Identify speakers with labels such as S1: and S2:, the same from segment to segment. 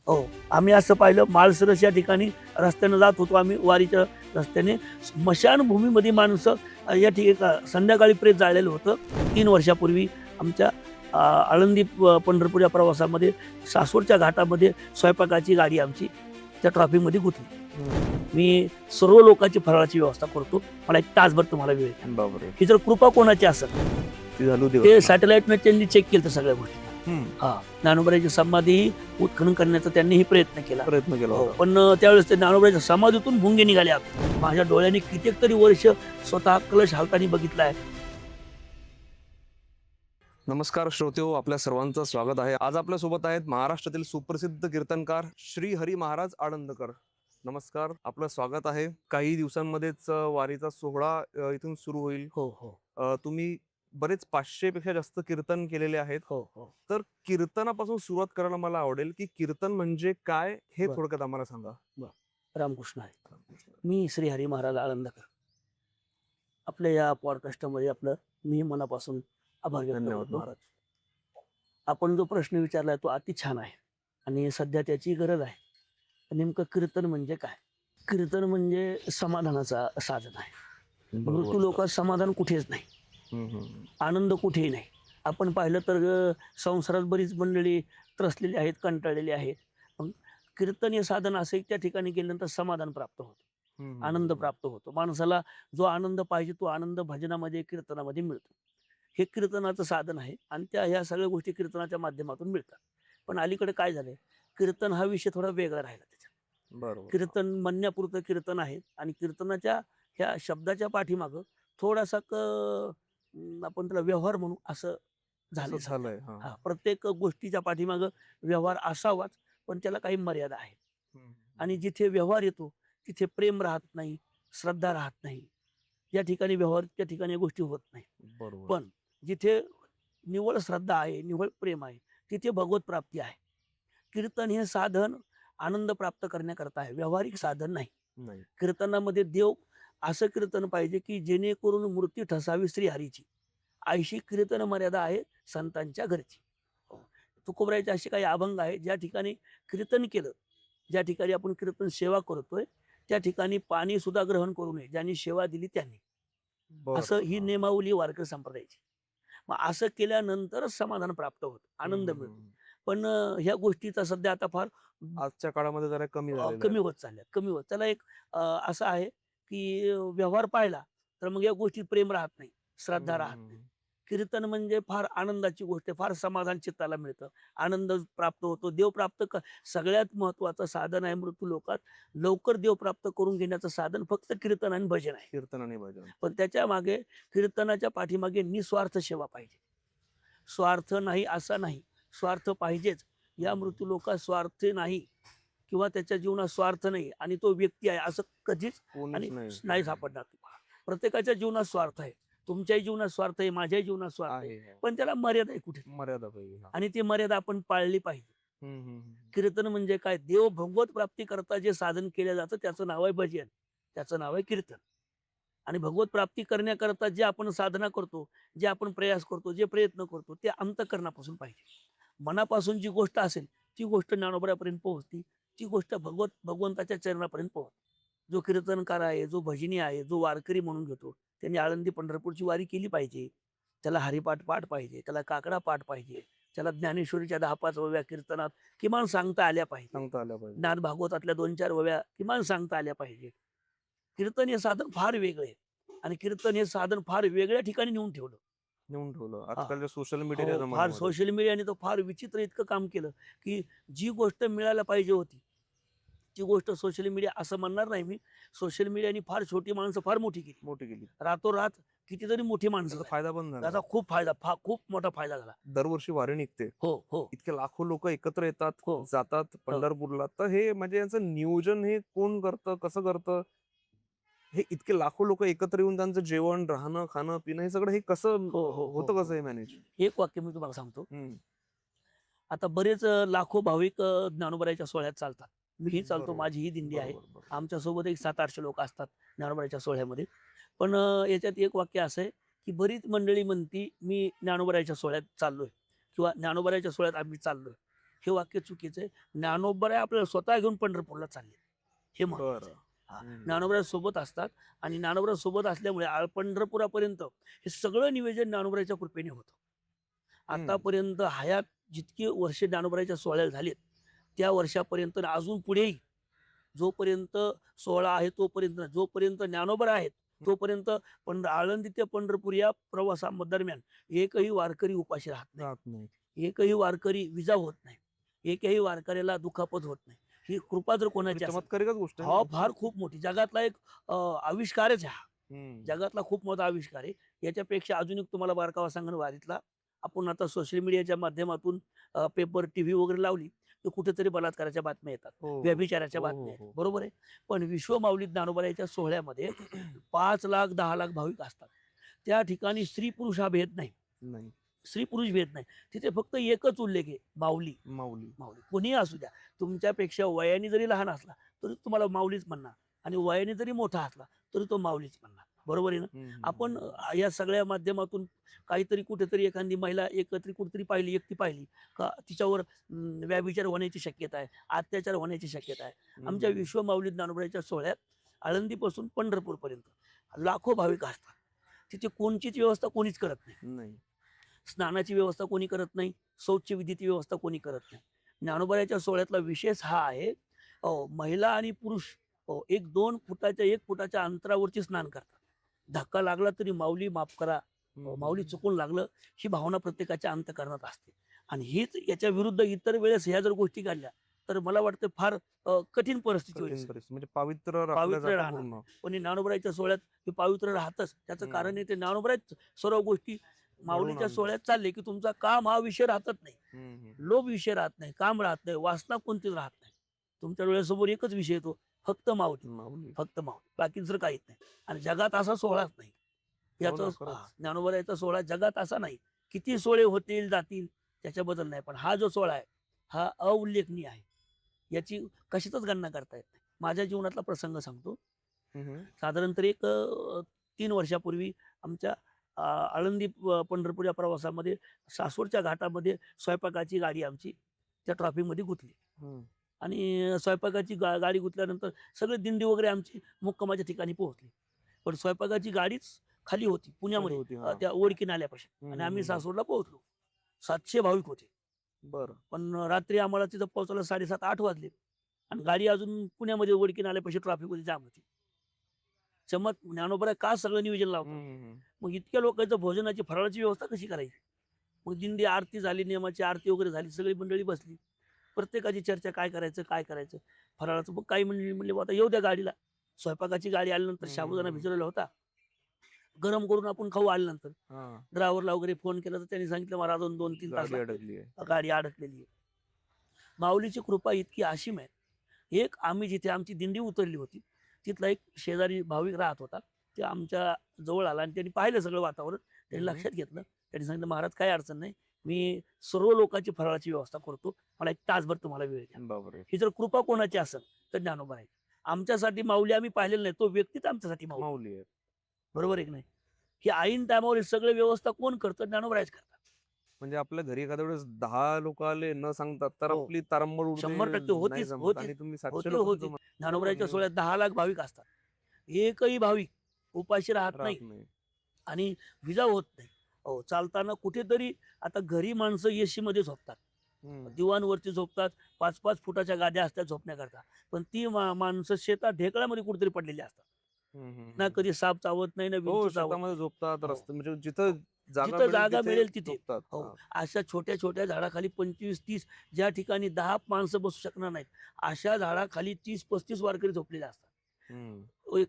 S1: हो, आम्ही असं पाहिलं माळसरस या ठिकाणी रस्त्यानं जात होतो आम्ही वारीच्या रस्त्याने. स्मशानभूमीमध्ये माणसं या ठिकाणी संध्याकाळी प्रेत जाळलेलं होतं. 3 वर्षापूर्वी आमच्या आळंदी पंढरपूर या प्रवासामध्ये सासवडच्या घाटामध्ये स्वयंपाकाची गाडी आमची त्या ट्रॉफिकमध्ये गुंतली. मी सर्व लोकांची फराळाची व्यवस्था करतो. मला 1 तासभर तुम्हाला वेळ द्या.
S2: बापरे.
S1: ही जर कृपा कोणाची असेल
S2: ती झालू
S1: ते
S2: देव.
S1: सॅटेलाईटनं त्यांनी चेक केलं सगळ्या गोष्टी. हा, ज्ञानोबाची समाधी उत्खनन करण्याचा त्यांनीही प्रयत्न केला.
S2: प्रयत्न केला
S1: हो,
S2: होता.
S1: पण त्यावेळेस ते ज्ञानोबाच्या समाधीतून भुंगे निघाले आत. माझ्या डोळ्यांनी कित्येक तरी वर्ष स्वतः कलश हालताना बघितला आहे.
S2: नमस्कार श्रोतेहो, आपल्या सर्वांचं स्वागत आहे. आज आपल्या सोबत आहेत महाराष्ट्रातील सुप्रसिद्ध कीर्तनकार श्री हरी महाराज आळंदकर. नमस्कार, आपलं स्वागत आहे. काही दिवसांमध्येच वारीचा सोहळा इथून सुरू होईल.
S1: हो हो
S2: तुम्ही बरेच 500 पेक्षा जास्त कीर्तन केलेले आहेत.
S1: हो हो
S2: तर कीर्तनापासून सुरुवात करायला मला आवडेल की कीर्तन म्हणजे काय हे
S1: बरं.
S2: थोडक्यात आम्हाला सांगा.
S1: रामकृष्ण आहे. मी श्री हरी महाराज आळंदकर. आपल्या या पॉडकास्टमध्ये आपलं मी मनापासून आभार व्यक्त
S2: धन्यवाद
S1: करतो.
S2: महाराज.
S1: आपण जो प्रश्न विचारलाय तो अति छान आहे आणि सध्या त्याची गरज आहे. नेमकं कीर्तन म्हणजे काय? कीर्तन म्हणजे समाधानाचा साधन आहे. मृत्यू लोकात समाधान कुठेच नाही, आनंद कुठेही नाही. आपण पाहिलं तर संसारात बरीच मंडळी त्रसलेली आहेत, कंटाळलेली आहेत. पण कीर्तन हे साधन असं त्या ठिकाणी गेल्यानंतर समाधान प्राप्त होतं, आनंद प्राप्त होतो. माणसाला जो आनंद पाहिजे तो आनंद भजनामध्ये कीर्तनामध्ये मिळतो. हे कीर्तनाचं साधन आहे आणि ह्या सगळ्या गोष्टी कीर्तनाच्या माध्यमातून मिळतात. पण अलीकडे काय झालंय, कीर्तन हा विषय थोडा वेगळा राहिला त्याच्यात.
S2: बरोबर.
S1: कीर्तन म्हणण्यापुरतं कीर्तन आहे आणि कीर्तनाच्या ह्या शब्दाच्या पाठीमागं थोडासा आपण त्याला व्यवहार म्हणू असं झालं
S2: असं झालंय. हा.
S1: हा, प्रत्येक गोष्टीच्या पाठीमागं व्यवहार असावाच, पण त्याला काही मर्यादा आहेत. आणि जिथे व्यवहार येतो तिथे प्रेम राहत नाही, श्रद्धा राहत नाही. या ठिकाणी व्यवहार त्या ठिकाणी गोष्टी होत नाही.
S2: बरोबर.
S1: पण जिथे निव्वळ श्रद्धा आहे, निव्वळ प्रेम आहे, तिथे भगवत प्राप्ती आहे. कीर्तन हे साधन आनंद प्राप्त करण्याकरता आहे, व्यावहारिक साधन नाही.
S2: नाही.
S1: कीर्तनामध्ये देव असं कीर्तन पाहिजे की जेणेकरून मूर्ती ठसावी श्रीहरीची. ऐशी कीर्तन मर्यादा आहे संतांच्या घरची. तुकोबरायचे असे काही अभंग आहे, ज्या ठिकाणी कीर्तन केलं, ज्या ठिकाणी आपण कीर्तन सेवा करतोय त्या ठिकाणी पाणी सुद्धा ग्रहण करू नये, ज्यांनी सेवा दिली त्यांनी. असं ही नियमावली वारकरी संप्रदायाची. मग असं केल्यानंतरच समाधान प्राप्त होतं, आनंद मिळतो. पण ह्या गोष्टीचा सध्या आता फार
S2: आजच्या काळामध्ये जरा कमी झालेलं
S1: कमी
S2: आहे.
S1: होत चालल्यात, कमी होत. त्याला एक असं आहे की व्यवहार पाहिला तर मग या गोष्टीत प्रेम राहत नाही, श्रद्धा राहत नाही. कीर्तन म्हणजे फार आनंदाची गोष्ट आहे, फार समाधान चित्ताला मिळतं, आनंद प्राप्त होतो, देव प्राप्त सगळ्यात महत्वाचं साधन आहे मृत्यू लोकात. लवकर देव प्राप्त करून घेण्याचं साधन फक्त कीर्तन आणि भजन आहे.
S2: कीर्तन आणि भजन.
S1: पण त्याच्या मागे कीर्तनाच्या पाठीमागे निस्वार्थ सेवा पाहिजे. स्वार्थ नाही असा नाही, स्वार्थ पाहिजेच. या मृत्यू लोकात स्वार्थ नाही किंवा त्याच्या जीवनात स्वार्थ नाही आणि तो व्यक्ती आहे असं कधीच आणि नाही सापडणार. प्रत्येकाच्या जीवनात स्वार्थ आहे. तुमच्याही जीवनात स्वार्थ आहे, माझ्याही जीवनात स्वार्थ आहे. पण त्याला मर्यादा आहे कुठे,
S2: मर्यादा पाहिजे.
S1: आणि ती मर्यादा आपण पाळली पाहिजे. कीर्तन म्हणजे काय, देव भगवत प्राप्ती करता जे साधन केलं जातं त्याचं नाव आहे भजन, त्याचं नाव आहे कीर्तन. आणि भगवत प्राप्ती करण्याकरता जे आपण साधना करतो, जे आपण प्रयास करतो, जे प्रयत्न करतो ते अंतःकरणापासून पाहिजे. मनापासून जी गोष्ट असेल ती गोष्ट ज्ञानोबरापर्यंत पोहोचती, ती गोष्ट भगवंताच्या चरणापर्यंत पोहोचते. जो कीर्तनकार आहे, जो भजनी आहे, जो वारकरी म्हणून घेतो, त्यांनी आळंदी पंढरपूरची वारी केली पाहिजे. त्याला हरिपाठ पाठ पाहिजे, त्याला काकडा पाठ पाहिजे, त्याला ज्ञानेश्वरीच्या 10-5 ओव्या कीर्तनात किमान सांगता आल्या पाहिजे. ज्ञान भागवतातल्या 2-4 ओव्या किमान सांगता आल्या पाहिजे. कीर्तन हे साधन फार वेगळे आहे आणि कीर्तन हे साधन फार वेगळ्या ठिकाणी नेऊन ठेवलं.
S2: आजकालच्या सोशल
S1: हो,
S2: मीडिया
S1: फार सोशल मीडियाने तर फार विचित्र इतकं काम केलं की जी गोष्ट मिळायला पाहिजे होती ती गोष्ट सोशल मीडिया, असं म्हणणार नाही मी, सोशल मीडियाने फार छोटी माणसं फार मोठी केली. रातोरात कितीतरी मोठी माणसं
S2: फायदा पण झाला.
S1: त्याचा खूप मोठा फायदा झाला.
S2: दरवर्षी वारी निघते.
S1: हो हो
S2: इतके लाखो लोक एकत्र येतात,
S1: हो.
S2: जातात पंढरपूरला. तर हे म्हणजे यांचं नियोजन हे कोण करतं, कसं करतं? हे इतके लाखो लोक एकत्र येऊन त्यांचं जेवण, राहणं, खाणं, पिणं हे सगळं हे कसं होतं, कसं हे मॅनेज?
S1: एक वाक्य मी तुम्हाला सांगतो. आता बरेच लाखो भाविक ज्ञानोबराच्या सोहळ्यात चालतात. मीही चालतो, माझी ही दिंडी आहे. आमच्या सोबत एक 700-800 लोक असतात ज्ञानोबराच्या सोहळ्यामध्ये. पण याच्यात एक वाक्य असं आहे की बरीच मंडळी म्हणती मी ज्ञानोबराच्या सोहळ्यात चाललोय किंवा ज्ञानोबराच्या सोहळ्यात आम्ही चाललोय. हे वाक्य चुकीचं आहे. ज्ञानोबराय आपल्याला स्वतः घेऊन पंढरपूरला चालले, हे महत्वाचं आहे. ज्ञानोबराय सोबत असतात आणि ज्ञानोबराय सोबत असल्यामुळे पंढरपुरापर्यंत हे सगळं नियोजन ज्ञानोबरायच्या कृपेने होतं. आतापर्यंत हयात जितकी वर्षे ज्ञानोबरायच्या सोहळ्याला झालेत त्या वर्षापर्यंत आणि अजून पुढेही जोपर्यंत सोहळा आहे तोपर्यंत, जोपर्यंत ज्ञानोबराय आहेत तोपर्यंत आळंदी ते पंढरपूर या प्रवासादरम्यान एकही वारकरी उपाशी राहत नाही, एकही वारकरी विजा होत नाही, एकही वारकऱ्याला दुखापत होत नाही. ही कृपा जर कोणाची असेल,
S2: चमत्कारिकच गोष्ट आहे
S1: हा
S2: ना.
S1: फार खूप मोठी जगातला एक आविष्कारच आहे हा. जगातला खूप मोठा आविष्कार आहे. याच्यापेक्षा अजून एक तुम्हाला बारकावा सांगणं वारीतला, आपण आता सोशल मीडियाच्या माध्यमातून पेपर टीव्ही वगैरे लावली तर कुठेतरी बलात्काराच्या बातम्या येतात, व्यभिचाराच्या बातम्या येतात, बरोबर आहे. पण विश्वमाऊली ज्ञानोबरायच्या सोहळ्यामध्ये 5 लाख 10 लाख भाविक असतात. त्या ठिकाणी स्त्री पुरुष हा भेद नाही, स्त्री पुरुष भेद नाही. तिथे फक्त एकच उल्लेख आहे, माऊली.
S2: माऊली
S1: कोणीही असू द्या, तुमच्यापेक्षा वयाने जरी लहान असला तरी तुम्हाला माऊलीच म्हणणार, आणि वयाने जरी मोठा असला तरी तो माऊलीच म्हणणार, बरोबर आहे ना. आपण या सगळ्या माध्यमातून काहीतरी कुठेतरी एखादी महिला एकत्री कुठेतरी पाहिली, एकटी पाहिली का तिच्यावर व्यभिचार होण्याची शक्यता आहे, अत्याचार होण्याची शक्यता आहे. आमच्या विश्वमाऊली ज्ञानोबरायच्या सोहळ्यात आळंदीपासून पंढरपूरपर्यंत लाखो भाविक असतात. तिथे कोणचीच व्यवस्था कोणीच करत नाही. स्नानाची व्यवस्था कोणी करत नाही, शौच विधीची व्यवस्था कोणी करत नाही. ज्ञानोबरायच्या सोहळ्यातला विशेष हा आहे, महिला आणि पुरुष 1-2 फुटाच्या 1 फुटाच्या अंतरावरती स्नान करतात. धक्का लागला तरी माऊली माफ करा, माऊली चुकून लागलं, ही भावना प्रत्येकाच्या अंतःकरणात असते. आणि हीच याच्या विरुद्ध इतर वेळेस ह्या जर गोष्टी काढल्या तर मला वाटतं फार कठीण परिस्थिती होईल.
S2: म्हणजे पवित्र
S1: राहणार. पण ज्ञानोबरायच्या सोहळ्यात हे पवित्र राहतच. त्याचं कारण आहे ते ज्ञानोबरायच सर्व गोष्टी माऊलीच्या सोहळ्यात चालले की तुमचा काम हा विषय राहतच नाही, लोभ विषय राहत नाही, काम राहत नाही, वासना कोणतीच राहत नाही. तुमच्या डोळ्यासमोर एकच विषय येतो, फक्त माऊली, फक्त माऊली, बाकी दुसरं काहीच नाही. आणि जगात असा सोहळाच नाही. याचं ज्ञानोबरायचा सोहळा जगात असा नाही. किती सोहळे होतील जातील त्याच्याबद्दल नाही, पण हा जो सोहळा आहे हा अउल्लेखनीय आहे. याची कशातच गणना करता येत नाही. माझ्या जीवनातला प्रसंग सांगतो. साधारणतः एक 3 वर्षापूर्वी आमच्या आळंदी पंढरपूर या प्रवासामध्ये सासवडच्या घाटामध्ये स्वयंपाकाची गाडी आमची त्या ट्रॉफिकमध्ये गुंतली. आणि स्वयंपाकाची गाडी गुंतल्यानंतर सगळे दिंडी वगैरे आमची मुक्कामाच्या ठिकाणी पोहोचली. पण स्वयंपाकाची गाडीच खाली होती पुण्यामध्ये, त्या ओळखी नाल्यापाशी. आणि आम्ही सासवडला पोहोचलो. 700 भाविक होते.
S2: बरं.
S1: पण रात्री आम्हाला तिथं पोहोचायला 7:30-8 वाजले आणि गाडी अजून पुण्यामध्ये ओळखी नाल्यापाशी ट्रॉफिकमध्ये जाम होती. ज्ञानोबराय का सगळं नियोजन लावतो. मग इतक्या लोकांचं भोजनाची फराळाची व्यवस्था कशी करायची. मग दिंडी आरती झाली, नियमाची आरती वगैरे झाली, सगळी मंडळी बसली. प्रत्येकाची चर्चा काय करायचं फराळाचं. मग काही म्हणले आता येऊ द्या गाडीला. स्वयंपाकाची गाडी आल्यानंतर साबुदाणा भिजवलेला होता, गरम करून आपण खाऊ. आल्यानंतर ड्रायव्हरला वगैरे फोन केला तर त्यांनी सांगितलं मला अजून 2-3 तास गाडी अडकलेली आहे. माऊलीची कृपा इतकी असीम आहे. एक आम्ही जिथे आमची दिंडी उतरली होती तिथला एक शेजारी भाविक राहत होता, ते आमच्या जवळ आला आणि त्यांनी पाहिलं सगळं वातावरण. त्यांनी लक्षात घेतलं. त्यांनी सांगितलं महाराज काही अडचण नाही, मी सर्व लोकांची फराळाची व्यवस्था करतो, मला 1 तासभर तुम्हाला वेळ द्या. ही जर कृपा कोणाची असेल तर ज्ञानोबा आहे. आमच्यासाठी माऊली आम्ही पाहिलेलं नाही, तो व्यक्तीच आमच्यासाठी माऊली आहे, बरोबर आहे की नाही. ही ऐन टायमावर सगळं व्यवस्था कोण करतं, ज्ञानोबाच करतात.
S2: म्हणजे आपल्या घरी एखाद्या वेळेस 10 लोक आले न सांगतात तर आपली तारंबळ उडते.
S1: 100% होतीच.
S2: आणि तुम्ही 700 लोक
S1: ज्ञानोबाच्या सोहळ्यात 10 लाख भाविक असतात. एकही भाविक उपाशी राहत नाही आणि विजा होत नाही. चालताना कुठेतरी आता घरी माणसं एसी मध्ये झोपतात, दिवाणवरती झोपतात, 5-5 फुटाच्या गाद्या असतात झोपण्याकरता. पण ती माणसं शेतात ढेकळामध्ये कुठेतरी पडलेली असतात. ना कधी साप चावत नाही, ना विंचू चावत.
S2: झोपतात रस्ते, म्हणजे जिथं
S1: जागा मिळेल तिथे. अशा छोट्या छोट्या झाडाखाली 25-30, ज्या ठिकाणी 10 माणसं बसू शकणार नाहीत, अशा झाडाखाली 30-35 वारकरी झोपलेले असतात.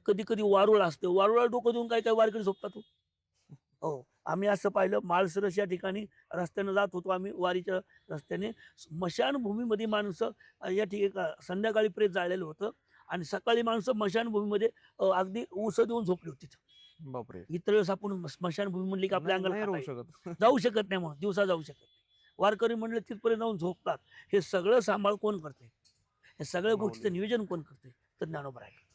S1: कधी कधी वारुळ असते, वारुळा डोकं देऊन काय काय वारकरी झोपतात. आम्ही असं पाहिलं, माळसरस या ठिकाणी रस्त्यानं जात होतो आम्ही, वारीच्या रस्त्याने. स्मशानभूमीमध्ये माणसं या ठिकाणी संध्याकाळी प्रेत जाळलेलं होतं आणि सकाळी माणसं स्मशानभूमीमध्ये अगदी उस देऊन झोपली होती.
S2: बापरे.
S1: इतर वेळेस आपण स्मशानभूमी म्हणली की आपल्या अंगाला
S2: शकत
S1: जाऊ शकत नाही, म्हणून दिवसा जाऊ शकत. वारकरी म्हणले तिथपर्यंत जाऊन झोपतात. हे सगळं सांभाळ कोण करते, हे सगळ्या गोष्टीचं नियोजन कोण करते, तर ज्ञानोबराय करते.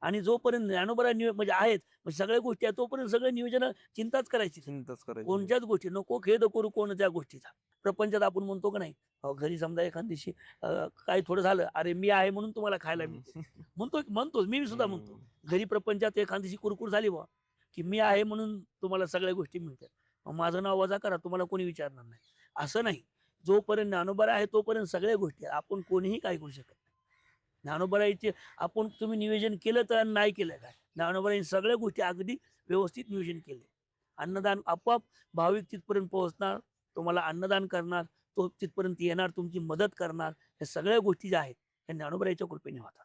S1: आणि जोपर्यंत ज्ञानोबराय म्हणजे आहेत सगळ्या गोष्टी आहेत, तोपर्यंत सगळं नियोजन चिंताच करायची. कोणत्याच गोष्टी नको खेद करू कोणत्या गोष्टीचा. प्रपंचात आपण म्हणतो का नाही, घरी समजा एखाद दिवशी काही थोडं झालं, अरे मी आहे म्हणून तुम्हाला खायला मिळते, म्हणतोच मी सुद्धा म्हणतो. घरी प्रपंचात एखाद दिवशी कुरकुर झाली बा, की मी आहे म्हणून तुम्हाला सगळ्या गोष्टी मिळतात, मग माझं नाव वजा करा, तुम्हाला कोणी विचारणार नाही. असं नाही, जोपर्यंत ज्ञानोबा आहे तोपर्यंत सगळ्या गोष्टी आहेत. आपण कोणीही काय करू शकत नाही. ज्ञानोबाईचे आपण तुम्ही नियोजन केलं तर नाही केलं काय, ज्ञानोबाईंनी सगळ्या गोष्टी अगदी व्यवस्थित नियोजन केले. अन्नदान आपोआप भाविक तिथपर्यंत पोहोचणार, तुम्हाला अन्नदान करणार, तो तिथपर्यंत येणार, तुमची मदत करणार. या सगळ्या गोष्टी ज्या आहेत त्या ज्ञानोबाईच्या कृपेने होतात.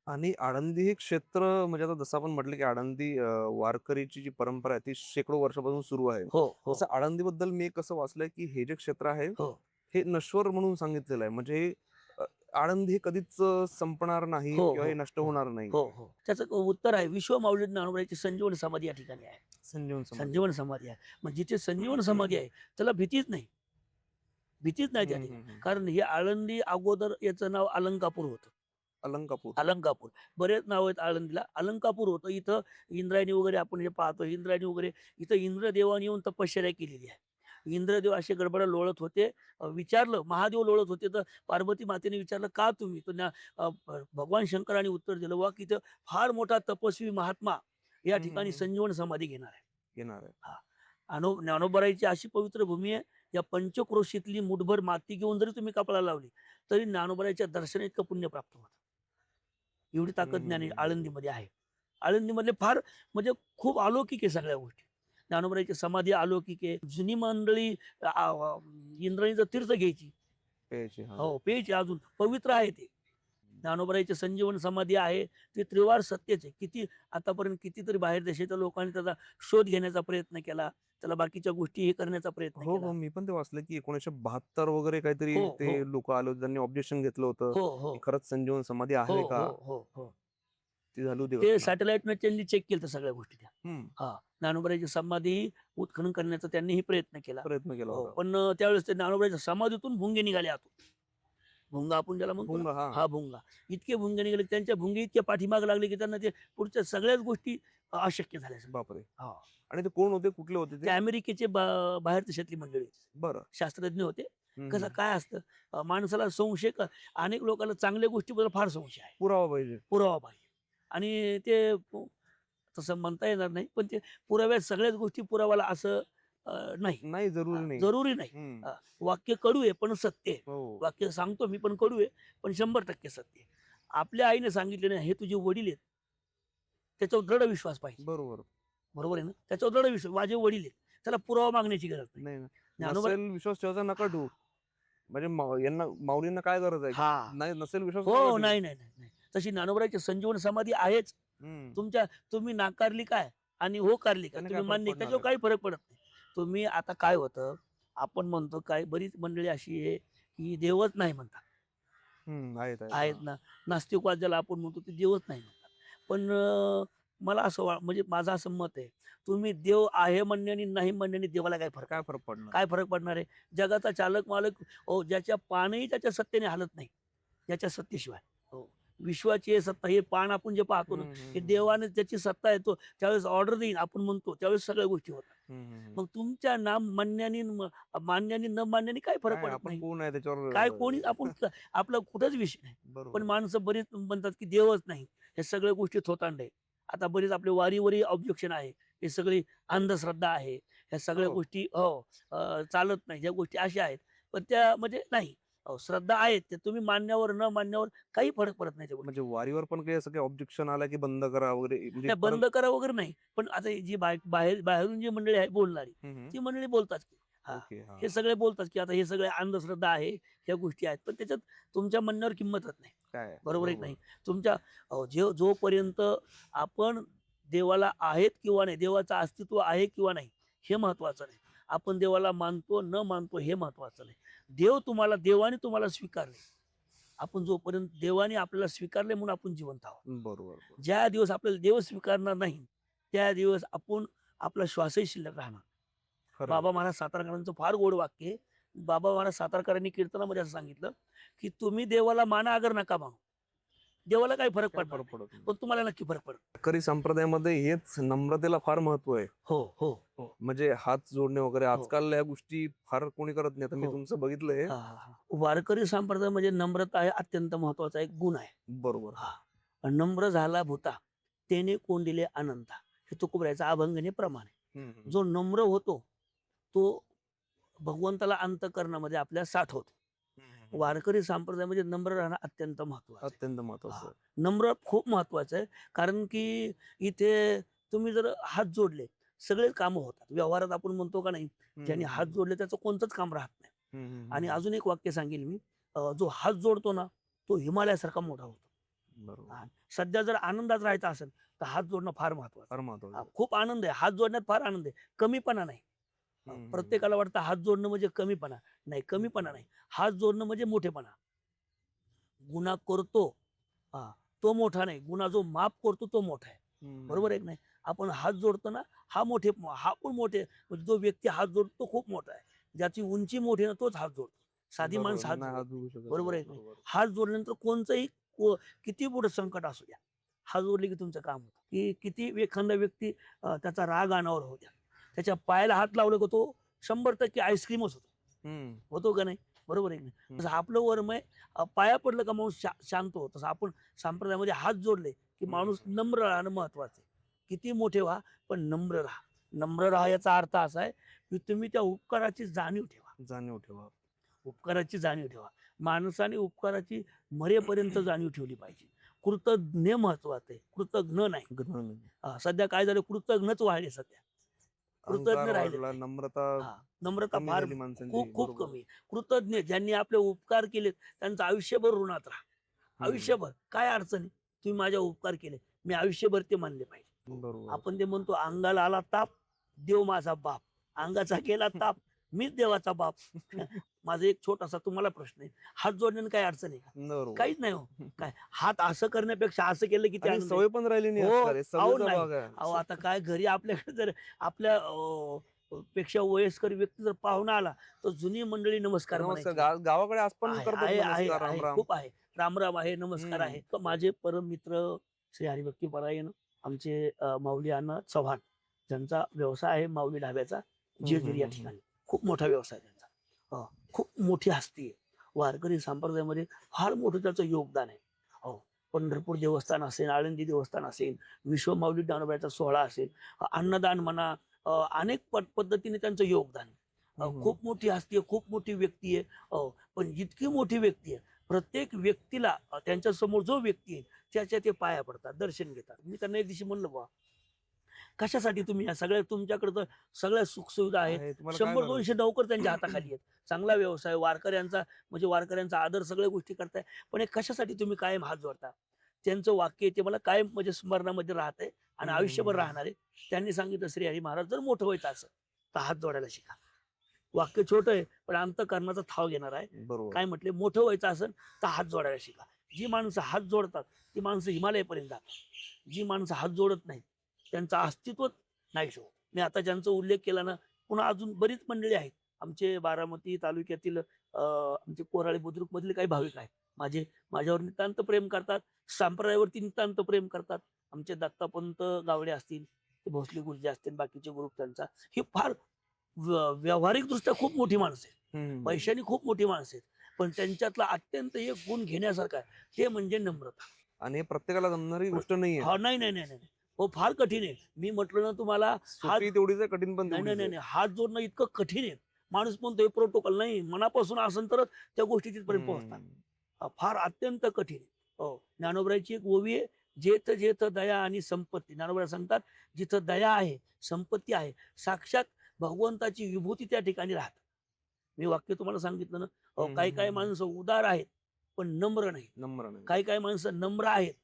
S2: आणि आळंदी हे क्षेत्र म्हणजे आता जसं आपण म्हटलं की आळंदी वारकरीची जी परंपरा आहे ती शेकडो वर्षापासून सुरू आहे.
S1: हो हो
S2: तसं आळंदीबद्दल मी एक असं वाचलंय की हे जे क्षेत्र आहे
S1: हो
S2: हे नश्वर म्हणून सांगितलेलं आहे. म्हणजे अ, आळंदी हे कधीच संपणार नाही
S1: हो
S2: किंवा
S1: हो
S2: हे नष्ट
S1: हो
S2: होणार नाही.
S1: हो हो त्याचं उत्तर आहे, विश्वमाऊली ज्ञानोबाईची संजीवन समाधी या ठिकाणी आहे.
S2: संजीवन समाधी.
S1: संजीवन समाधी आहे. मग जिथे संजीवन समाधी आहे त्याला भीतीच नाही, भीतीच नाही त्या
S2: हम्म,
S1: ठिकाणी.
S2: हम्म, हम्म.
S1: कारण हे आळंदी अगोदर याचं नाव अलंकापूर होतं.
S2: अलंकापूर.
S1: अलंकापूर, बरेच नाव आहेत आळंदीला. अलंकापूर होतं. इथं इंद्रायणी वगैरे आपण जे पाहतो, इंद्रायणी वगैरे इथं इंद्रदेवाने येऊन तपश्चर्या केलेली आहे. इंद्रदेव असे गडबड लोळत होते. विचारलं, महादेव लोळत होते, तर पार्वती मातेने विचारलं, का तुम्ही? तर भगवान शंकराने उत्तर दिलं, वा की इथं फार मोठा तपस्वी महात्मा या
S2: हम्म,
S1: ठिकाणी
S2: हम्म.
S1: संजीवन समाधी घेणार आहे.
S2: येणार आहे.
S1: हा, ज्ञानोबाईची अशी पवित्र भूमी आहे. या पंचक्रोशीतली मुठभर माती घेऊन जरी तुम्ही कपाळाला लावली तरी ज्ञानोबाईच्या दर्शना इतकं पुण्य प्राप्त होतं. एवढी
S2: हम्म,
S1: ताकद ज्ञानी
S2: हम्म, हम्म.
S1: आळंदीमध्ये आहे. आळंदीमधले फार म्हणजे खूप अलौकिक आहे सगळ्या गोष्टी. ज्ञानोबाईची समाधी अलौकिक आहे. जुनी मंडळी इंद्रायणीचं तीर्थ घ्यायची,
S2: प्यायची, हा.
S1: हो प्यायची, अजून पवित्र आहे ते. ज्ञानोबाईची संजीवन समाधी आहे, ती त्रिवार सत्यच आहे. आतापर्यंत कितीतरी बाहेर देशाच्या लोकांनी त्याचा शोध घेण्याचा प्रयत्न केला, त्याला बाकीच्या गोष्टी हे करण्याचा प्रयत्न
S2: हो
S1: केला.
S2: हो मी पण ते वाचलं की 1972 वगैरे काहीतरी
S1: हो
S2: ते
S1: हो
S2: लोक आले होते, त्यांनी ऑब्जेक्शन घेतलं होतं
S1: हो हो
S2: की खरंच संजीवन समाधी
S1: हो
S2: आहे का.
S1: हो हो हो
S2: ती झाली होती
S1: ते
S2: घटना.
S1: सॅटेलाइटनं त्यांनी चेक केलं सगळ्या गोष्टी त्या.
S2: हम्म.
S1: हा, ज्ञानोबाईची समाधी उत्खनन करण्याचा त्यांनीही प्रयत्न केला.
S2: प्रयत्न केला
S1: हो,
S2: होता.
S1: पण त्यावेळेस ते ज्ञानोबाईच्या समाधीतून भुंगे निघाले आतून. भुंगा आपण ज्याला म्हणतो ना,
S2: भुंगा, हा.
S1: हा भुंगा. इतके भुंगे निघाले, त्यांच्या भुंगे इतके पाठीमाग लागले की त्यांना ते पुढच्या सगळ्याच गोष्टी अशक्य झाल्या.
S2: बापरे.
S1: हा,
S2: आणि ते कोण होते, कुठले होते
S1: ते
S2: ते?
S1: अमेरिकेचे बाहेर देशातली मंडळी होती.
S2: बरं.
S1: शास्त्रज्ञ होते.
S2: हम्म,
S1: कसं
S2: हम्म.
S1: काय असतं, माणसाला संशय अनेक लोकांना चांगल्या गोष्टीबद्दल फार संशय आहे,
S2: पुरावा पाहिजे.
S1: पुरावा पाहिजे. आणि ते तसं म्हणता येणार नाही, पण ते पुराव्यात सगळ्याच गोष्टी पुरावाला असं नाही.
S2: नाही, जरुरी नाही.
S1: जरुरी नाही.
S2: हम्म.
S1: वाक्य कडू आहे पण सत्य आहे.
S2: हो.
S1: वाक्य सांगतो मी पण कडू आहे, पण 100% सत्य आहे. आपल्या आईने सांगितले नाही, हे तुझे वडील आहेत, त्याच्यावर दृढ विश्वास पाहिजे.
S2: बरोबर.
S1: बरोबर आहे ना? त्याच्यावर दृढ विश्वास, माझे वडील आहेत, त्याला पुरावा मागण्याची गरज नाही.
S2: नाही ना.
S1: ज्ञानोबा,
S2: नसेल विश्वास ठेवायचा नका ठेवू. म्हणजे यांना माऊलींना काय गरज आहे?
S1: हा,
S2: नाही, नसेल विश्वास नका
S1: हो,
S2: ठेवू.
S1: नाही नाही नाही नाही. तशी ज्ञानोबाची संजीवन समाधी आहेच.
S2: हम्म.
S1: तुम्ही नाकारली काय आणि हो कारली काय,
S2: त्याने
S1: तुम्ही
S2: काय फरक
S1: मान्य,
S2: पडणार
S1: त्याच्यावर
S2: आहे?
S1: काही फरक पडत नाही. तुम्ही आता काय होतं, आपण म्हणतो काय, बरीच मंडळी अशी आहे की देवच नाही म्हणतात.
S2: आहेत
S1: आहेत ना, नास्तिकवाद ज्याला आपण म्हणतो ते देवच नाही म्हणतात. पण मला असं म्हणजे माझं असं मत आहे, तुम्ही देव आहे म्हणण्याने नाही म्हणण्याने देवाला काय फरक,
S2: काय फरक पडणार?
S1: काय फरक पडणार आहे? जगाचा चालक मालक, ज्याच्या पानही त्याच्या सत्तेने हालत नाही, ज्याच्या सत्तेशिवाय. हो, विश्वाची सत्ता, हे पान आपण जे पाहतो ना, हे देवाने त्याची सत्ता येतो त्यावेळेस ऑर्डर देईन आपण म्हणतो, त्यावेळेस सगळ्या गोष्टी होतात. मग तुमच्या नाम म्हणण्याने मान्याने न मान्याने काय फरक
S2: काय
S1: पडत
S2: आपण
S1: नाही.
S2: कोण आहे त्याच्यावर?
S1: काय कोणी आपण आपला कुठंच विषय नाही.
S2: बरोबर.
S1: पण माणसं बरीच म्हणतात की देवच नाही, हे सगळ्या गोष्टी थोतांड आहे. आता बरीच आपले वारीवरही ऑब्जेक्शन आहे, हे सगळी अंधश्रद्धा आहे, ह्या सगळ्या
S2: हो.
S1: गोष्टी चालत नाही, ज्या गोष्टी अशा आहेत. पण त्या म्हणजे नाही, श्रद्धा आहेत, ते तुम्ही मान्यावर न मान्यावर काही फरक पडत नाही त्या गोष्टी.
S2: म्हणजे वारीवर पण काही असं काही ऑब्जेक्शन आला की बंद करा वगैरे, म्हणजे
S1: नाही, बंद करा वगैरे नाही, पण आता ही जी बाहेरून जी मंडळी आहे बोलणारी, ती मंडळी बोलतात की हा,
S2: ओके.
S1: हे सगळे बोलतात की आता हे सगळे अंधश्रद्धा आहे, ह्या गोष्टी आहेत, पण त्याच्यात तुमच्या म्हणण्यावर किंमतच नाही.
S2: काय
S1: बरोबर आहे की नाही? तुमच्या जोपर्यंत आपण देवाला आहेत किंवा नाही, देवाचं अस्तित्व आहे किंवा नाही, हे महत्वाचं नाही. आपण देवाला मानतो न मानतो हे महत्वाचं नाही. देवाने तुम्हाला स्वीकारले. आपण जोपर्यंत देवाने आपल्याला स्वीकारले म्हणून आपण जिवंत आहोत.
S2: बरोबर.
S1: ज्या दिवस आपल्याला देव स्वीकारणार नाही, त्या दिवस आपण आपला श्वासही शिल्लक राहणार.
S2: खरं.
S1: बाबा महाराज सातारकरांचं फार गोड वाक्य आहे. बाबा महाराज सातारकरांनी कीर्तनामध्ये असं सांगितलं की तुम्ही देवाला माना अगर नका मानू, देवाला काही फरक
S2: काय
S1: पडणार
S2: फरक
S1: नाही.
S2: पडत नाही.
S1: पण तुम्हाला नक्की फरक पडतो.
S2: वारकरी संप्रदायामध्ये हेच नम्रतेला फार महत्व आहे.
S1: हो हो हो
S2: म्हणजे हात जोडणे वगैरे
S1: हो.
S2: आजकाल या गोष्टी फार कोणी करत नाही. आता मी
S1: हो.
S2: तुमचं बघितलंय.
S1: हा हा हा. वारकरी संप्रदाय म्हणजे नम्रता आहे अत्यंत महत्वाचा एक गुण आहे.
S2: बरोबर.
S1: हा. नम्र झाला भूता तेने कोंडिले अनंता, हे तुकोबरायचा अभंगने प्रमाण आहे.
S2: हम्म.
S1: जो नम्र होतो तो भगवंताला अंतःकरणामध्ये आपल्या साठवतो. वारकरी संप्रदायामध्ये नम्र राहणं अत्यंत महत्वाचं आहे.
S2: अत्यंत महत्वाचं आहे.
S1: नम्र खूप महत्वाचं आहे. कारण की इथे तुम्ही जर हात जोडले सगळेच कामं होतात. व्यवहारात आपण म्हणतो का नाही, ज्यांनी हात जोडले त्याचं कोणतंच काम राहत नाही. आणि अजून एक वाक्य सांगेल मी, जो हात जोडतो ना तो हिमालयासारखा मोठा होतो.
S2: बरोबर.
S1: सध्या जर आनंदात राहायचं असेल तर हात जोडणं फार महत्वाचं.
S2: फार महत्वाचं.
S1: खूप आनंद आहे, हात जोडण्यात फार आनंद आहे, कमीपणा नाही. प्रत्येकाला वाटतं हात जोडणं म्हणजे कमीपणा. नाही, कमीपणा नाही. हात जोडणं म्हणजे मोठेपणा. गुन्हा करतो तो मोठा नाही, गुन्हा जो माफ करतो तो मोठा आहे. बरोबर आहे की नाही? आपण हात जोडतो ना, हा पण मोठे, म्हणजे जो व्यक्ती हात जोडतो तो खूप मोठा आहे. ज्याची उंची मोठी ना तोच हात जोडतो. साधी माणसं हात
S2: नाही,
S1: जोडत
S2: हात
S1: नाही.
S2: जोडू शकत.
S1: बरोबर आहे की नाही? हात जोडल्यानंतर कोणचंही किती मोठं संकट असू द्या, हात जोडले की तुमचं काम होतं. की किती एखादा व्यक्ती त्याचा राग अनावर होऊ द्या, त्याच्या पायाला हात लावले का तो 100% आईस्क्रीमच होतो. होतो का नाही? बरोबर आहे की नाही? तसं आपलं वर्म आहे, पाया पडलं का माणूस शांत होतो. तसं आपण संप्रदायामध्ये हात जोडले की माणूस नम्र राहणं महत्वाचं आहे. किती मोठे व्हा पण नम्र राहा. नम्र राहा याचा अर्थ असा आहे की तुम्ही त्या उपकाराची जाणीव ठेवा.
S2: जाणीव ठेवा.
S1: उपकाराची जाणीव ठेवा. माणसाने उपकाराची मरेपर्यंत जाणीव ठेवली पाहिजे. कृतज्ञ महत्वाचं आहे, कृतज्ञ नाही. सध्या काय झालं, कृतज्ञच वाढले सध्या, कृतज्ञ
S2: अहंकार
S1: राहिले
S2: वाढला,
S1: नाही.
S2: नम्रता
S1: नम्रता
S2: कमी
S1: फार
S2: झाली माणसांची.
S1: खूप खूप
S2: बरोबर.
S1: कमी. कृतज्ञ ज्यांनी आपले उपकार केले त्यांचं आयुष्यभर ऋणात राहा. आयुष्यभर काय अडचण आहे, तुम्ही माझ्या उपकार केले, मी आयुष्यभर ते मानले पाहिजे.
S2: बरोबर.
S1: आपण ते म्हणतो, अंगाला आला ताप देव माझा बाप, अंगाचा केला ताप मीच देवाचा बाप. माझा एक छोटासा तुम्हाला प्रश्न आहे, हात जोडण्याने काय अडचण आहे का?
S2: बरोबर.
S1: काहीच नाही हो. काय हात असं करण्यापेक्षा असं केलं की
S2: आणि सवय पण राहिली नाही
S1: हो,
S2: आजकाल. हे
S1: अहो
S2: सवयीचा
S1: नाही.
S2: भाग आहे.
S1: अहो आता काय घरी आपल्याकडे जर आपल्या पेक्षा वयस्कर व्यक्ती जर पाहुणा आला तर जुनी मंडळी नमस्कार
S2: नमस्कार.
S1: म्हणायची.
S2: गावाकडे आज पण
S1: आहे
S2: करतात
S1: आहे आहे
S2: नमस्कार, राम
S1: आहे,
S2: राम.
S1: खूप आहे. राम राम आहे, नमस्कार आहे. तर माझे परम मित्र श्री हरिभक्ती परायण आमचे माऊली अण्णा चव्हाण, ज्यांचा व्यवसाय आहे माऊली ढाब्याचा, जेजुरी या ठिकाणी. खूप मोठा व्यवसाय त्यांचा. खूप मोठी हस्ती आहे. वारकरी संप्रदायामध्ये फार मोठं त्याचं योगदान आहे. हो, पंढरपूर देवस्थान असेल, आळंदी देवस्थान असेल, विश्व माऊली ज्ञानोबाचा सोहळा असेल, अन्नदान म्हणा, अनेक पद्धतीने त्यांचं योगदान आहे. खूप मोठी हस्ती आहे, खूप मोठी व्यक्ती आहे. पण इतकी मोठी व्यक्ती आहे, प्रत्येक व्यक्तीला त्यांच्या समोर जो व्यक्ती आहे त्याच्या ते पाया पडतात, दर्शन घेतात. मी त्यांना एक दिवशी म्हणलं, बा कशासाठी तुम्ही या सगळ्या, तुमच्याकडे तर सगळ्या सुखसुविधा आहेत,
S2: तुम्हाला काय
S1: 100-200 नोकर त्यांच्या हाताखाली आहेत, चांगला व्यवसाय, वारकऱ्यांचा म्हणजे वारकऱ्यांचा आदर, सगळ्या गोष्टी करताय, पण हे कशासाठी तुम्ही कायम हात जोडता? त्यांचं वाक्य ते मला कायम म्हणजे स्मरणामध्ये राहतंय आणि आयुष्यभर राहणार आहे. त्यांनी सांगितलं, श्री हरी महाराज जर मोठं व्हायचं असं तर हात जोडायला शिका. वाक्य छोटं आहे पण अंतःकरणाचा ठाव घेणार आहे.
S2: बरोबर.
S1: काय म्हटले, मोठं व्हायचं असेल तर हात जोडायला शिका. जी माणसं हात जोडतात ती माणसं हिमालयापर्यंत जातात. जी माणसं हात जोडत नाहीत त्यांचं अस्तित्व नाही शो. मी आता ज्यांचा उल्लेख केला ना, पुन्हा अजून बरीच मंडळी आहेत. आमचे बारामती तालुक्यातील आमचे कोराळे बुद्रुक मधले काही भाविक आहेत. माझ्यावर नितांत प्रेम करतात, संप्रदायावरती नितांत प्रेम करतात. आमचे दत्तापंत गावडे असतील, ते भोसले गुरुजी असतील, बाकीचे ग्रुप त्यांचा, ही फार व्यावहारिक दृष्ट्या खूप मोठी माणसं आहेत, पैशाने खूप मोठी माणसं आहेत, पण त्यांच्यातला अत्यंत एक गुण घेण्यासारखा आहे, ते म्हणजे नम्रता.
S2: आणि हे प्रत्येकाला जमणारी गोष्ट नाहीये.
S1: हा, नाही नाही नाही नाही, हो फार कठीण आहे. मी म्हटलं ना तुम्हाला,
S2: सोपी तेवढीच आहे, कठीण पण
S1: नाही
S2: तेवढीच
S1: नाही
S2: आहे.
S1: नाही, हात जोडणं इतकं कठीण आहे. माणूस म्हणतो प्रोटोकॉल नाही, मनापासून असेल तर त्या गोष्टी तिथपर्यंत पोहोचतात. फार अत्यंत कठीण आहे. हो, ज्ञानोबराची एक ओवी आहे, जेथ जेथ दया आणि संपत्ती. ज्ञानोबरा सांगतात, जिथं दया आहे, संपत्ती आहे, साक्षात भगवंताची विभूती त्या ठिकाणी राहत. मी वाक्य तुम्हाला सांगितलं ना, काही काही माणसं उदार आहेत पण नम्र नाही.
S2: नम्र नाही.
S1: काही काही माणसं नम्र आहेत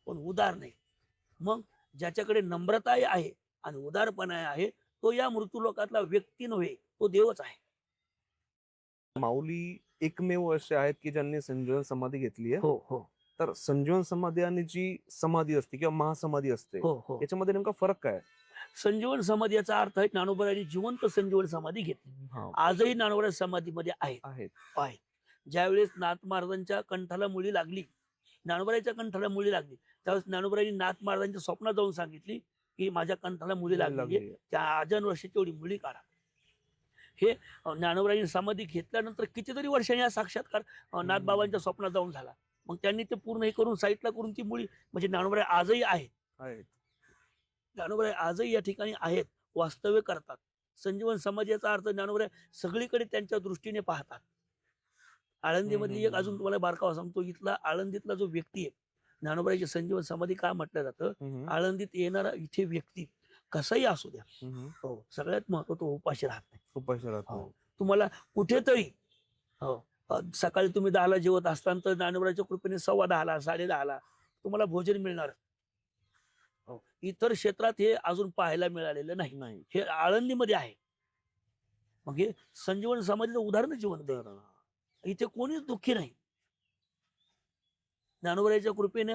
S1: पण उदार नाही. मग ज्याच्याकडे नम्रता आहे आणि उदारपणा आहे तो या मृत्यूलोकातला व्यक्ती नव्हे, तो देवच आहे.
S2: माऊली एकमेव असे आहेत की ज्यांनी संजीवन समाधी घेतली आहे.
S1: हो हो
S2: तर संजीवन समाधी आणि जी समाधी असते किंवा महासमाधी असते,
S1: हो हो.
S2: याच्यामध्ये नेमका फरक काय?
S1: संजीवन समाधी याचा अर्थ आहे ज्ञानोबरांनी जिवंत संजीवन समाधी घेतली. आजही ज्ञानोबरा समाधीमध्ये आहेत. ज्यावेळेस नाथ महाराजांच्या कंठाला मुळी लागली ज्ञानोबराच्या कंठाला मुली लागली. त्यावेळेस ज्ञानोबरांनी नाथ महाराजांच्या स्वप्नात जाऊन सांगितली की माझ्या कंठाला मुली लागली, त्या आजन वर्षाची एवढी मुली काढा. हे ज्ञानोबरांनी समाधी घेतल्यानंतर कितीतरी वर्षांनी हा साक्षात्कार नाथबाबांच्या स्वप्नात जाऊन झाला. मग त्यांनी ते पूर्ण हे करून साईडला करून ती मुली म्हणजे ज्ञानोबराय आजही आहेत. ज्ञानोबराय आजही या ठिकाणी आहेत, वास्तव्य करतात. संजीवन समाजाचा अर्थ ज्ञानोबराय सगळीकडे त्यांच्या दृष्टीने पाहतात. आळंदीमधली एक अजून तुम्हाला बारकावा सांगतो. इथला आळंदीतला जो व्यक्ती आहे, ज्ञानोबरायची संजीवन समाधी का म्हटलं जातं, आळंदीत येणारा इथे व्यक्ती कसाही असू द्या, हो, सगळ्यात महत्व तो उपाशी राहत नाही.
S2: उपाशी राहत
S1: हो. तुम्हाला कुठेतरी हो सकाळी तुम्ही 10ला जेवत असताना तर ज्ञानोबराच्या कृपेने 10:15ला 10:30ला तुम्हाला भोजन मिळणार. हो, इतर क्षेत्रात हे अजून पाहायला मिळालेलं नाही. हे आळंदीमध्ये आहे. मग हे संजीवन समाधीचं उदाहरण जिवंत. इथे कोणीच दुःखी नाही. ज्ञानोबराच्या कृपेने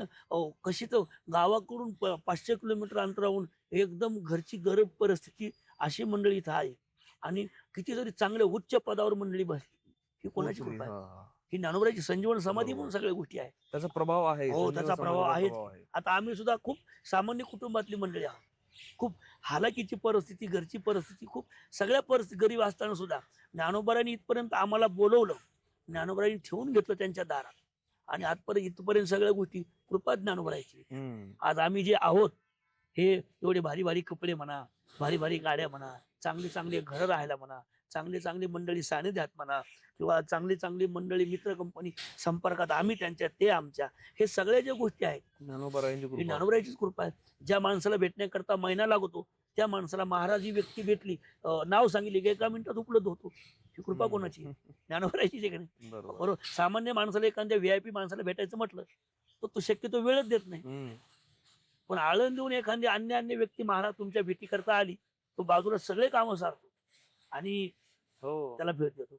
S1: कशी तर गावाकडून 500 किलोमीटर अंतरावरून एकदम घरची गरीब परिस्थिती अशी मंडळी इथं आहे आणि कितीतरी चांगल्या उच्च पदावर मंडळी बसली. ही कोणाची कृपा आहे? ही ज्ञानोबराची संजीवन समाधी म्हणून सगळ्या गोष्टी आहेत.
S2: त्याचा प्रभाव आहे.
S1: हो, त्याचा प्रभाव आहे. आता आम्ही सुद्धा खूप सामान्य कुटुंबातली मंडळी आहोत. खूप हालाकीची परिस्थिती, घरची परिस्थिती, खूप सगळ्या परिस्थिती गरीब असताना सुद्धा ज्ञानोबरांनी इथपर्यंत आम्हाला बोलवलं, ज्ञानोबरांनी ठेवून घेतलं त्यांच्या दारात आणि आजपर्यंत इथपर्यंत सगळ्या गोष्टी कृपा ज्ञानोबराची. आज आम्ही जे आहोत हे एवढे भारी भारी कपडे म्हणा, भारी भारी गाड्या म्हणा, चांगली चांगली घरं राहायला म्हणा, चांगली चांगली मंडळी सानिध्यात म्हणा, किंवा चांगली चांगली मंडळी मित्र कंपनी संपर्कात आम्ही त्यांच्या ते आमच्या, हे सगळ्या ज्या गोष्टी आहेत ज्ञानोबराचीच कृपा आहे. ज्या माणसाला भेटण्याकरता महिना लागतो त्या माणसाला महाराज ही व्यक्ती भेटली, नाव सांगितली की 1 मिनिटात उपलब्ध होतो. ही कृपा कोणाची? ज्ञानोबराचीच आहे की नाही? बरोबर. सामान्य माणसाला एखाद्या VIP माणसाला भेटायचं म्हटलं तर तो शक्यतो वेळच देत नाही. पण आळंदीहून एखादी अन्य व्यक्ती महाराज तुमच्या भेटी करता आली, तो बाजूला सगळे कामं सारतो आणि त्याला भेट देतो.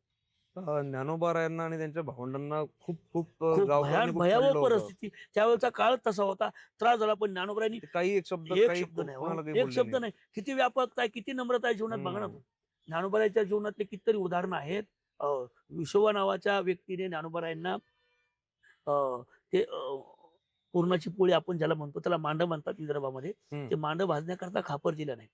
S2: ज्ञानोबरायांना आणि त्यांच्या भावंडांना खूप खूप
S1: भयावह परिस्थिती, त्यावेळेचा काळ तसा होता, त्रास झाला. पण ज्ञानोबरांनी
S2: काही एक शब्द
S1: नाही, किती व्यापकता आहे, किती नम्रता आहे जीवनात बघा ना. ज्ञानोबराच्या जीवनातले कितीतरी उदाहरणं आहेत. विश्ववा नावाच्या व्यक्तीने ज्ञानोबरायांना ते पूर्णाची पोळी आपण ज्याला म्हणतो त्याला मांड म्हणतात विदर्भामध्ये, ते मांड भाजण्याकरता खापर दिलं नाही.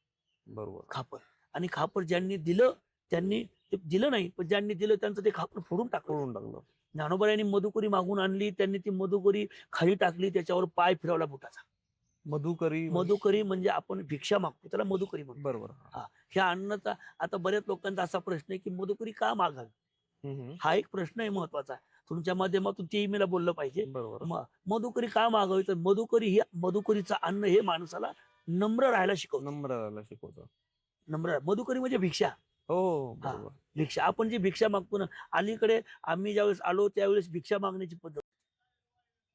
S2: बरोबर.
S1: खापर, आणि खापर ज्यांनी दिलं त्यांनी ते दिलं नाही, पण ज्यांनी दिलं त्यांचं ते खापर फोडून टाकलं. ज्ञानोबरायांनी मधुकरी मागून आणली, त्यांनी ती मधुकरी खाली टाकली, त्याच्यावर पाय फिरवला बुटाचा. मधुकरी म्हणजे आपण भिक्षा मागतो त्याला मधुकरी म्हणतो.
S2: बरोबर.
S1: ह्या अन्नाचा आता बऱ्याच लोकांचा असा प्रश्न आहे की मधुकरी का मागावी, हा एक प्रश्न आहे महत्वाचा. तुमच्या माध्यमातून तेही मला बोललं पाहिजे. मधुकरी का मागावी, तर मधुकरीचं अन्न हे माणसाला नम्र राहायला शिकवतं. नम्र मधुकरी म्हणजे भिक्षा. भिक्षा, आपण जी भिक्षा मागतो ना, अलीकडे आम्ही ज्यावेळेस आलो त्यावेळेस भिक्षा मागण्याची पद्धत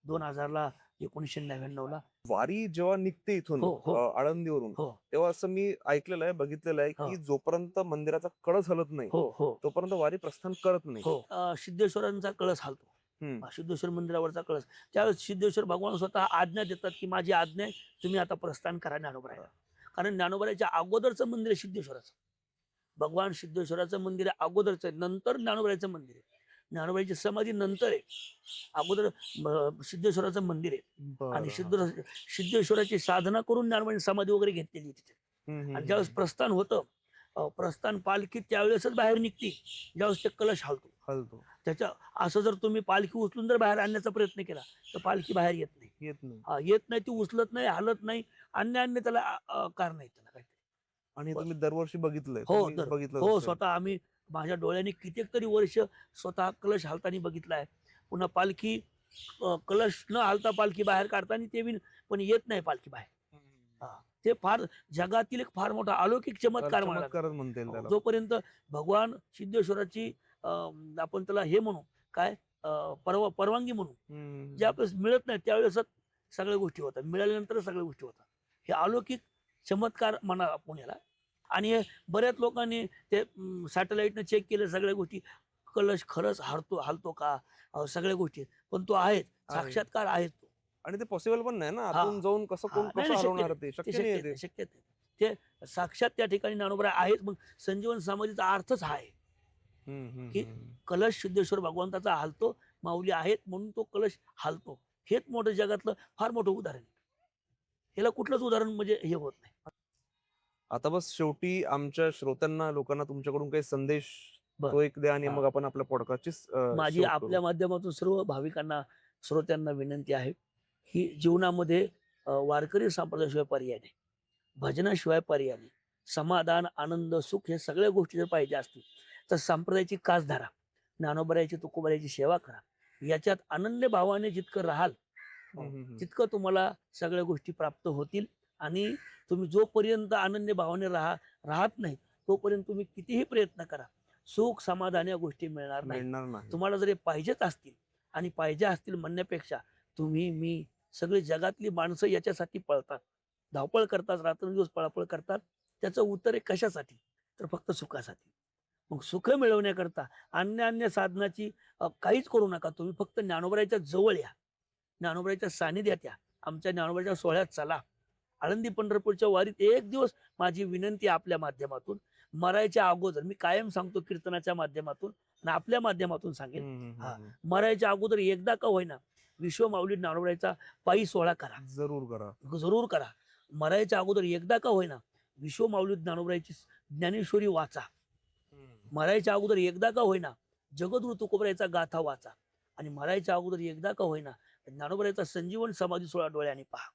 S1: 2000ला 1999ला
S2: वारी जेव्हा निघते इथून आळंदीवरून, तेव्हा असं मी ऐकलेलं आहे, बघितलेलं आहे की जोपर्यंत मंदिराचा कळस हलत नाही तोपर्यंत वारी प्रस्थान करत नाही.
S1: सिद्धेश्वरांचा कळस हलतो, सिद्धेश्वर मंदिरावरचा कळस. त्यावेळेस सिद्धेश्वर भगवान स्वतः आज्ञा देतात की माझी आज्ञा आहे, तुम्ही आता प्रस्थान करा ज्ञानोबरायला. कारण ज्ञानोबराच्या अगोदरचं मंदिर आहे सिद्धेश्वराचं. भगवान सिद्धेश्वराचं मंदिर आहे अगोदरचं आहे, नंतर ज्ञानोबरायचं मंदिर आहे. ज्ञानोबराची समाधी नंतर आहे, अगोदर सिद्धेश्वराचं मंदिर आहे. आणि सिद्धेश्वराची साधना करून ज्ञानोबरांनी समाधी वगैरे घेतलेली तिथे. आणि ज्यावेळेस प्रस्थान होतं, प्रस्थान पालखी त्यावेळेसच बाहेर निघते ज्यावेळेस ते कलश हलतो. त्याच्या असं जर तुम्ही पालखी उचलून जर बाहेर आणण्याचा प्रयत्न केला तर पालखी बाहेर येत नाही, ती उचलत नाही, हलत नाही, अन्य त्याला कारण नाही त्याला काहीतरी.
S2: आणि तुम्ही दरवर्षी बघितलंय?
S1: हो, स्वतः आम्ही माझ्या डोळ्यांनी कित्येक तरी वर्ष स्वतः कलश हालताना बघितलाय. पुन्हा पालखी कलश न हालता पालखी बाहेर काढताना ते पण येत नाही पालखी बाहेर. ते फार जगातील एक फार मोठा अलौकिक चमत्कार म्हणतात. जोपर्यंत भगवान सिद्धेश्वराची आपण त्याला हे म्हणू काय परवानगी म्हणू, ज्यावेळेस मिळत नाही त्यावेळेस सगळ्या गोष्टी होतात, मिळाल्यानंतर सगळ्या गोष्टी होतात. हे अलौकिक चमत्कार म्हणा आपण याला. आणि बऱ्याच लोकांनी ते सॅटेलाइटनं चेक केलं सगळ्या गोष्टी, कलश खरंच हालतो का, सगळ्या गोष्टी. पण तो आहे, साक्षात्कार आहे तो.
S2: आणि ते पॉसिबल पण नाही ना, आतून जाऊन कसं हलवणार, ते शक्य
S1: नाही. ते साक्षात त्या ठिकाणी ज्ञानोबराय आहेत. मग संजीवन समाधीचा अर्थच हा आहे की कलश सिद्धेश्वर भगवंताचा हालतो, माऊली आहेत म्हणून तो कलश हालतो. हेच मोठं जगातलं फार मोठं उदाहरण आहे. याला कुठलंच उदाहरण म्हणजे हे होत नाही.
S2: आता बस शेवटी आमच्या श्रोत्यांना लोकांना तुमच्याकडून काही संदेश
S1: बर.
S2: तो एक द्या आणि
S1: हा.
S2: मग आपण आपल्या पॉडकास्टची
S1: माझी
S2: शेवट करू.
S1: आपल्या माध्यमातून सर्व भाविकांना, श्रोत्यांना विनंती आहे की जीवनामध्ये वारकरी संप्रदायाशिवाय पर्याय नाही, भजनाशिवाय पर्याय नाही. समाधान, आनंद, सुख हे सगळ्या गोष्टी जर पाहिजे असतील तर संप्रदायाची कास धरा, ज्ञानोबरायाची, तुकोबरायाची सेवा करा. याच्यात अनन्य भावाने जितकं राहाल तितकं तुम्हाला सगळ्या गोष्टी प्राप्त होतील. आणि तुम्ही जोपर्यंत अनन्य भावाने राहत नाही तोपर्यंत तुम्ही कितीही प्रयत्न करा, सुख समाधान या गोष्टी मिळणार नाही.
S2: मिळणार नाही.
S1: तुम्हाला जरी पाहिजेच असतील, आणि पाहिजे असतील म्हणण्यापेक्षा तुम्ही, मी, सगळी जगातली माणसं याच्यासाठी पळतात, धावपळ करतात, रात्रंदिवस पळापळ करतात. त्याचं उत्तर आहे कशासाठी? तर फक्त सुखासाठी. मग सुख मिळवण्याकरता अन्य अन्य साधनाची काहीच करू नका. तुम्ही फक्त ज्ञानोबरायाच्या जवळ या, ज्ञानोबरायाच्या सानिध्यात या, आमच्या ज्ञानोबरायाच्या सोहळ्यात चला. आळंदी पंढरपूरच्या वारीत एक दिवस माझी विनंती आपल्या माध्यमातून, मरायच्या अगोदर, मी कायम सांगतो कीर्तनाच्या माध्यमातून आणि आपल्या माध्यमातून सांगेल, हा, मरायच्या अगोदर एकदा का होईना विश्वमाऊली ज्ञानोबरायाचा पायी सोहळा करा,
S2: जरूर करा.
S1: जरूर करा. मरायच्या अगोदर एकदा का होईना विश्वमाऊली ज्ञानोबरायाची ज्ञानेश्वरी वाचा. मरायच्या अगोदर एकदा का होईना जगद्गुरु तुकोबरायाचा गाथा वाचा. आणि मरायच्या अगोदर एकदा का होईना ज्ञानोबरायाचा संजीवन समाधी सोहळा डोळ्याने पहा.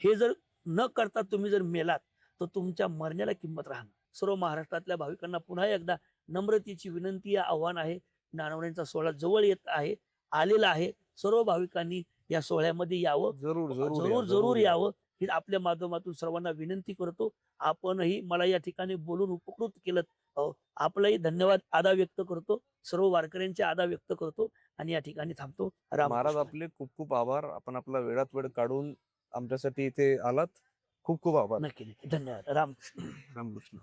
S1: हे जर न करता तुम्ही जर मेलात तर तुमच्या मरण्याला किंमत राहणार. सर्व महाराष्ट्रातल्या भाविकांना पुन्हा एकदा नम्रतेची विनंती, आव्हान आहे. ज्ञानोबरायांचा सोहळा जवळ येत आहे, आलेला आहे. सर्व भाविकांनी या सोहळ्यामध्ये यावं,
S2: जरूर
S1: जरूर जरूर यावं ही आपल्या माध्यमातून सर्वांना विनंती करतो. आपणही मला या ठिकाणी बोलून उपकृत केलं, आपलाही धन्यवाद, आदर व्यक्त करतो. सर्व वारकऱ्यांचे आदर व्यक्त करतो आणि या ठिकाणी थांबतो.
S2: महाराज,
S1: रामकृष्ण.
S2: आपले खूप खूप आभार. आपण आपला वेळात वेळ काढून आमच्यासाठी इथे आलात. खूप खूप आभार.
S1: नक्की नक्की, धन्यवाद. रामकृष्ण.
S2: रामकृष्ण.